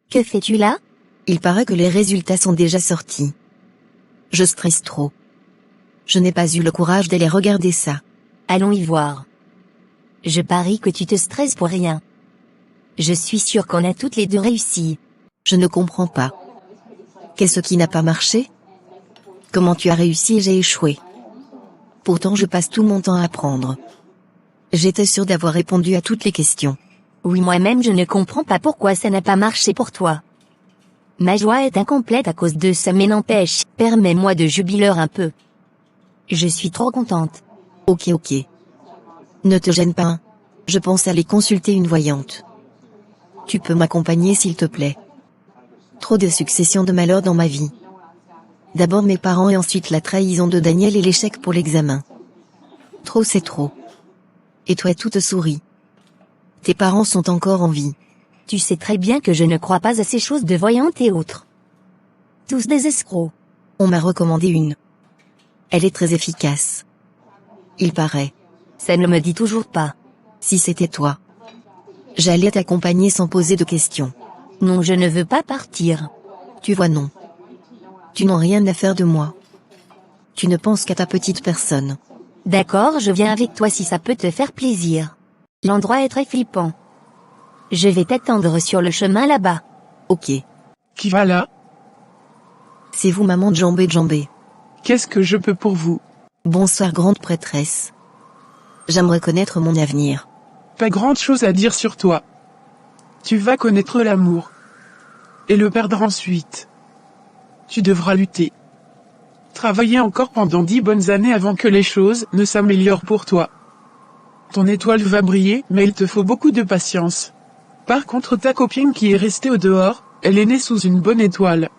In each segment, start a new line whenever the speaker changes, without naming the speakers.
Que fais-tu là?
Il paraît que les résultats sont déjà sortis. Je stresse trop. Je n'ai pas eu le courage d'aller regarder ça.
Allons y voir. Je parie que tu te stresses pour rien. Je suis sûre qu'on a toutes les deux réussi.
Je ne comprends pas. Qu'est-ce qui n'a pas marché? Comment tu as réussi et j'ai échoué? Pourtant je passe tout mon temps à apprendre. J'étais sûre d'avoir répondu à toutes les questions.
Oui, moi-même je ne comprends pas pourquoi ça n'a pas marché pour toi. Ma joie est incomplète à cause de ça, mais n'empêche, permets-moi de jubiler un peu. Je suis trop contente.
Ok. Ne te gêne pas. Je pense aller consulter une voyante. Tu peux m'accompagner s'il te plaît. Trop de successions de malheurs dans ma vie. D'abord mes parents et ensuite la trahison de Daniel et l'échec pour l'examen. Trop c'est trop. Et toi tout te sourit. Tes parents sont encore en vie.
Tu sais très bien que je ne crois pas à ces choses de voyantes et autres. Tous des escrocs.
On m'a recommandé une. Elle est très efficace. Il paraît.
Ça ne me dit toujours pas.
Si c'était toi, j'allais t'accompagner sans poser de questions.
Non, je ne veux pas partir.
Tu vois non. Tu n'as rien à faire de moi. Tu ne penses qu'à ta petite personne.
D'accord, je viens avec toi si ça peut te faire plaisir. L'endroit est très flippant. Je vais t'attendre sur le chemin là-bas.
Ok.
Qui va là?
C'est vous maman Djambé.
Qu'est-ce que je peux pour vous?
Bonsoir grande prêtresse. J'aimerais connaître mon avenir.
Pas grande chose à dire sur toi. Tu vas connaître l'amour. Et le perdre ensuite. Tu devras lutter. Travailler encore pendant 10 bonnes années avant que les choses ne s'améliorent pour toi. Ton étoile va briller, mais il te faut beaucoup de patience. Par contre, ta copine qui est restée au dehors, elle est née sous une bonne étoile.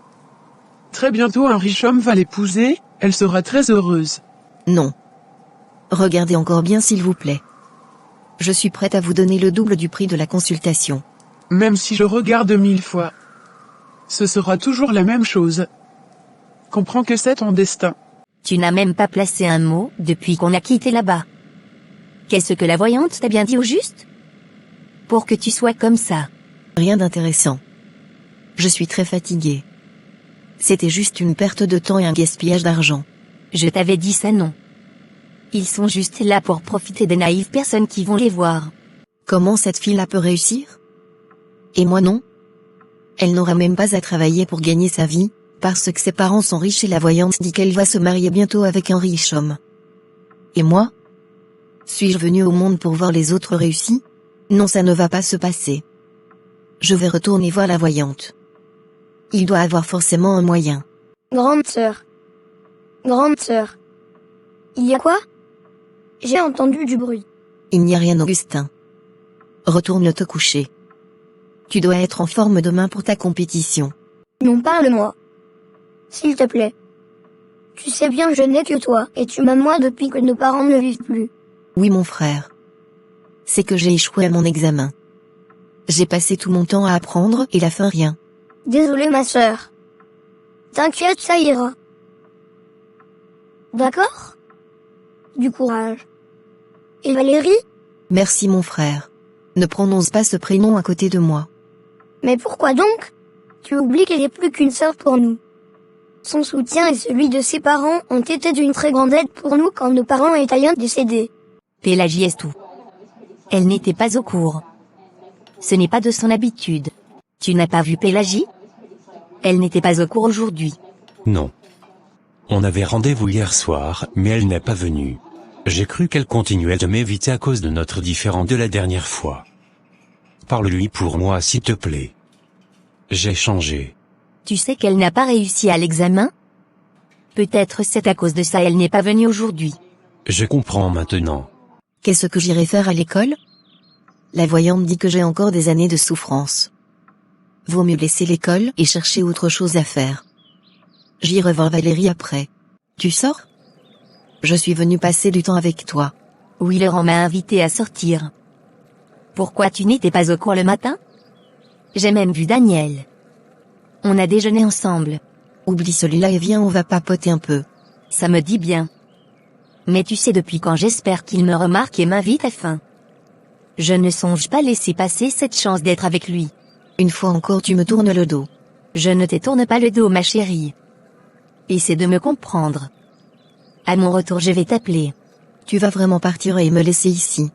Très bientôt un riche homme va l'épouser, elle sera très heureuse.
Non. Regardez encore bien s'il vous plaît. Je suis prête à vous donner le double du prix de la consultation.
Même si je regarde 1000 fois. Ce sera toujours la même chose. Comprends que c'est ton destin.
Tu n'as même pas placé un mot depuis qu'on a quitté là-bas. Qu'est-ce que la voyante t'a bien dit au juste? Pour que tu sois comme ça.
Rien d'intéressant. Je suis très fatiguée. C'était juste une perte de temps et un gaspillage d'argent.
Je t'avais dit ça non. Ils sont juste là pour profiter des naïves personnes qui vont les voir.
Comment cette fille-là peut réussir? Et moi non? Elle n'aura même pas à travailler pour gagner sa vie, parce que ses parents sont riches et la voyante dit qu'elle va se marier bientôt avec un riche homme. Et moi? Suis-je venue au monde pour voir les autres réussis? Non, ça ne va pas se passer. Je vais retourner voir la voyante. Il doit avoir forcément un moyen.
Grande sœur. Il y a quoi? J'ai entendu du bruit.
Il n'y a rien, Augustin. Retourne te coucher. Tu dois être en forme demain pour ta compétition.
Non, parle-moi. S'il te plaît. Tu sais bien je n'ai que toi, et tu m'as moi depuis que nos parents ne vivent plus.
Oui mon frère. C'est que j'ai échoué à mon examen. J'ai passé tout mon temps à apprendre et la fin rien.
Désolée ma sœur. T'inquiète, ça ira. D'accord? Du courage. Et Valérie?
Merci mon frère. Ne prononce pas ce prénom à côté de moi.
Mais pourquoi donc? Tu oublies qu'elle est plus qu'une sœur pour nous. Son soutien et celui de ses parents ont été d'une très grande aide pour nous quand nos parents italiens décédés.
Pélagie est tout. Elle n'était pas au cours. Ce n'est pas de son habitude. Tu n'as pas vu Pélagie? Elle n'était pas au cours aujourd'hui.
Non. On avait rendez-vous hier soir, mais elle n'est pas venue. J'ai cru qu'elle continuait de m'éviter à cause de notre différend de la dernière fois. Parle-lui pour moi s'il te plaît. J'ai changé.
Tu sais qu'elle n'a pas réussi à l'examen? Peut-être c'est à cause de ça elle n'est pas venue aujourd'hui.
Je comprends maintenant.
Qu'est-ce que j'irai faire à l'école? La voyante dit que j'ai encore des années de souffrance. Vaut mieux laisser l'école et chercher autre chose à faire. J'irai voir Valérie après. Tu sors? Je suis venue passer du temps avec toi.
Oui, Laurent m'a invité à sortir. Pourquoi tu n'étais pas au cours le matin? J'ai même vu Daniel. On a déjeuné ensemble.
Oublie celui-là et viens, on va papoter un peu.
Ça me dit bien. Mais tu sais depuis quand j'espère qu'il me remarque et m'invite à fin. Je ne songe pas laisser passer cette chance d'être avec lui.
Une fois encore tu me tournes le dos.
Je ne te tourne pas le dos, ma chérie. Essaie de me comprendre. À mon retour, je vais t'appeler.
Tu vas vraiment partir et me laisser ici?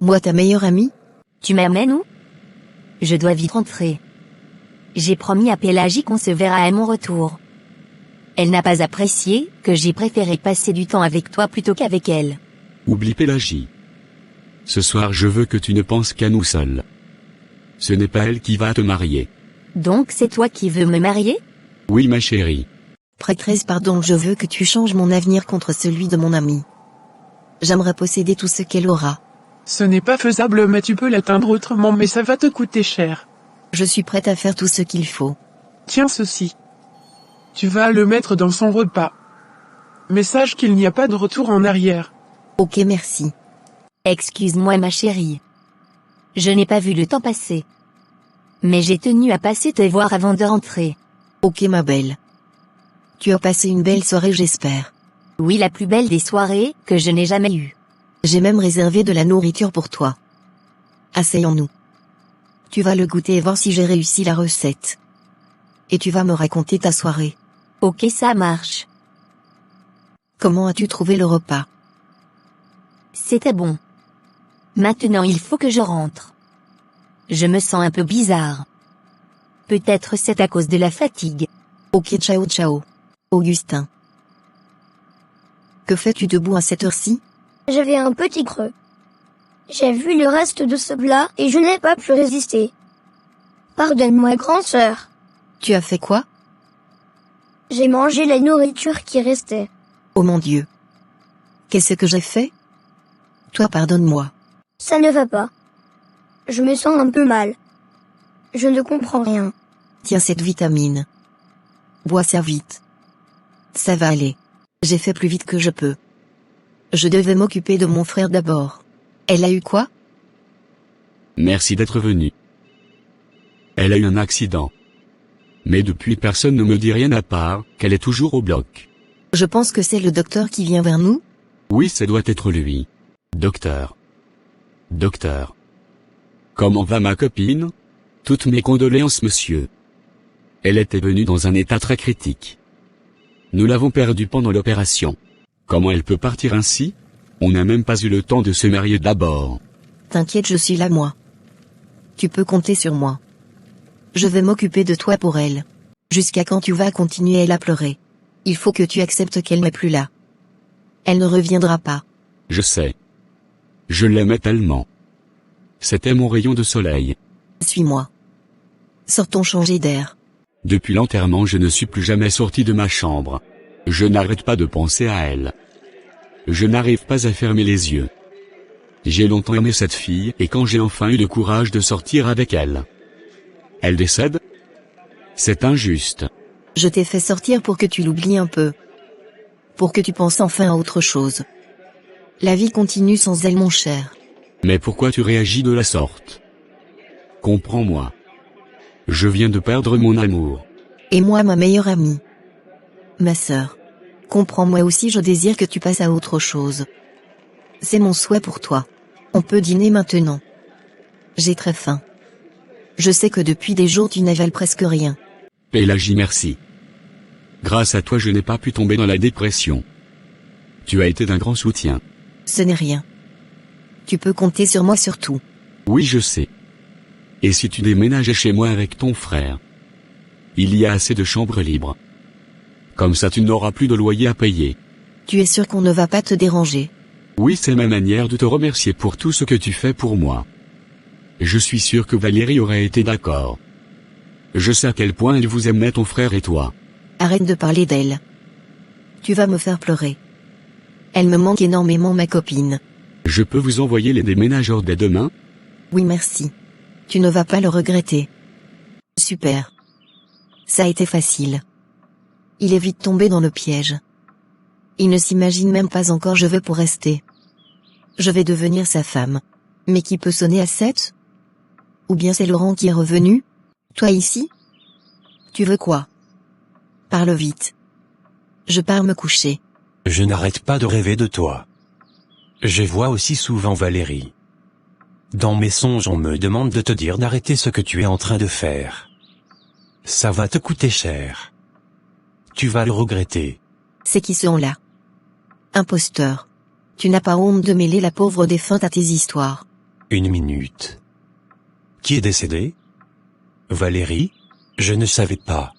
Moi, ta meilleure amie?
Tu m'amènes où? Je dois vite rentrer. J'ai promis à Pélagie qu'on se verra à mon retour. Elle n'a pas apprécié que j'ai préféré passer du temps avec toi plutôt qu'avec elle.
Oublie Pélagie. Ce soir je veux que tu ne penses qu'à nous seuls. Ce n'est pas elle qui va te marier.
Donc c'est toi qui veux me marier?
Oui ma chérie.
Prêtresse, pardon, je veux que tu changes mon avenir contre celui de mon amie. J'aimerais posséder tout ce qu'elle aura.
Ce n'est pas faisable, mais tu peux l'atteindre autrement, mais ça va te coûter cher.
Je suis prête à faire tout ce qu'il faut.
Tiens ceci. Tu vas le mettre dans son repas. Mais sache qu'il n'y a pas de retour en arrière.
Ok, merci.
Excuse-moi ma chérie. Je n'ai pas vu le temps passer. Mais j'ai tenu à passer te voir avant de rentrer.
Ok ma belle. Tu as passé une belle soirée, j'espère.
Oui, la plus belle des soirées que je n'ai jamais eue.
J'ai même réservé de la nourriture pour toi. Asseyons-nous. Tu vas le goûter et voir si j'ai réussi la recette. Et tu vas me raconter ta soirée.
Ok, ça marche.
Comment as-tu trouvé le repas?
C'était bon. Maintenant il faut que je rentre. Je me sens un peu bizarre. Peut-être c'est à cause de la fatigue.
Ok, ciao ciao. Augustin. Que fais-tu debout à cette heure-ci?
J'avais un petit creux. J'ai vu le reste de ce plat et je n'ai pas pu résister. Pardonne-moi, grande sœur.
Tu as fait quoi?
J'ai mangé la nourriture qui restait.
Oh mon Dieu. Qu'est-ce que j'ai fait? Toi, pardonne-moi.
Ça ne va pas. Je me sens un peu mal. Je ne comprends rien.
Tiens cette vitamine. Bois ça vite. Ça va aller. J'ai fait plus vite que je peux. Je devais m'occuper de mon frère d'abord. Elle a eu quoi?
Merci d'être venu. Elle a eu un accident. Mais depuis personne ne me dit rien à part qu'elle est toujours au bloc.
Je pense que c'est le docteur qui vient vers nous.
Oui, ça doit être lui. Docteur. Docteur. Comment va ma copine? Toutes mes condoléances, monsieur. Elle était venue dans un état très critique. Nous l'avons perdue pendant l'opération. Comment elle peut partir ainsi? On n'a même pas eu le temps de se marier d'abord.
T'inquiète, je suis là moi. Tu peux compter sur moi. Je vais m'occuper de toi pour elle. Jusqu'à quand tu vas continuer à pleurer? Il faut que tu acceptes qu'elle n'est plus là. Elle ne reviendra pas.
Je sais. Je l'aimais tellement. C'était mon rayon de soleil.
Suis-moi. Sortons changer d'air.
Depuis l'enterrement, je ne suis plus jamais sorti de ma chambre. Je n'arrête pas de penser à elle. Je n'arrive pas à fermer les yeux. J'ai longtemps aimé cette fille et quand j'ai enfin eu le courage de sortir avec elle, elle décède? C'est injuste.
Je t'ai fait sortir pour que tu l'oublies un peu. Pour que tu penses enfin à autre chose. La vie continue sans elle, mon cher.
Mais pourquoi tu réagis de la sorte? Comprends-moi. Je viens de perdre mon amour.
Et moi, ma meilleure amie. Ma sœur. Comprends-moi aussi, je désire que tu passes à autre chose. C'est mon souhait pour toi. On peut dîner maintenant. J'ai très faim. Je sais que depuis des jours tu n'avales presque rien.
Pélagie, merci. Grâce à toi, je n'ai pas pu tomber dans la dépression. Tu as été d'un grand soutien.
Ce n'est rien. Tu peux compter sur moi surtout.
Oui, je sais. Et si tu déménageais chez moi avec ton frère? Il y a assez de chambres libres. Comme ça tu n'auras plus de loyer à payer.
Tu es sûr qu'on ne va pas te déranger?
Oui, c'est ma manière de te remercier pour tout ce que tu fais pour moi. Je suis sûr que Valérie aurait été d'accord. Je sais à quel point elle vous aimait, ton frère et toi.
Arrête de parler d'elle. Tu vas me faire pleurer. Elle me manque énormément, ma copine.
Je peux vous envoyer les déménageurs dès demain?
Oui, merci. Tu ne vas pas le regretter. Super. Ça a été facile. Il est vite tombé dans le piège. Il ne s'imagine même pas encore je veux pour rester. Je vais devenir sa femme. Mais qui peut sonner à 7? Ou bien c'est Laurent qui est revenu? Toi ici? Tu veux quoi? Parle vite. Je pars me coucher.
Je n'arrête pas de rêver de toi. Je vois aussi souvent Valérie. Dans mes songes on me demande de te dire d'arrêter ce que tu es en train de faire. Ça va te coûter cher. Tu vas le regretter.
C'est qui sont-là? Imposteur. Tu n'as pas honte de mêler la pauvre défunte à tes histoires.
Une minute. Qui est décédé? Valérie? Je ne savais pas.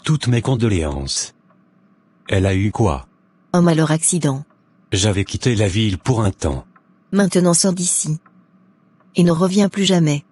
Toutes mes condoléances. Elle a eu quoi?
Un malheur accident.
J'avais quitté la ville pour un temps.
Maintenant sors d'ici. Et ne reviens plus jamais.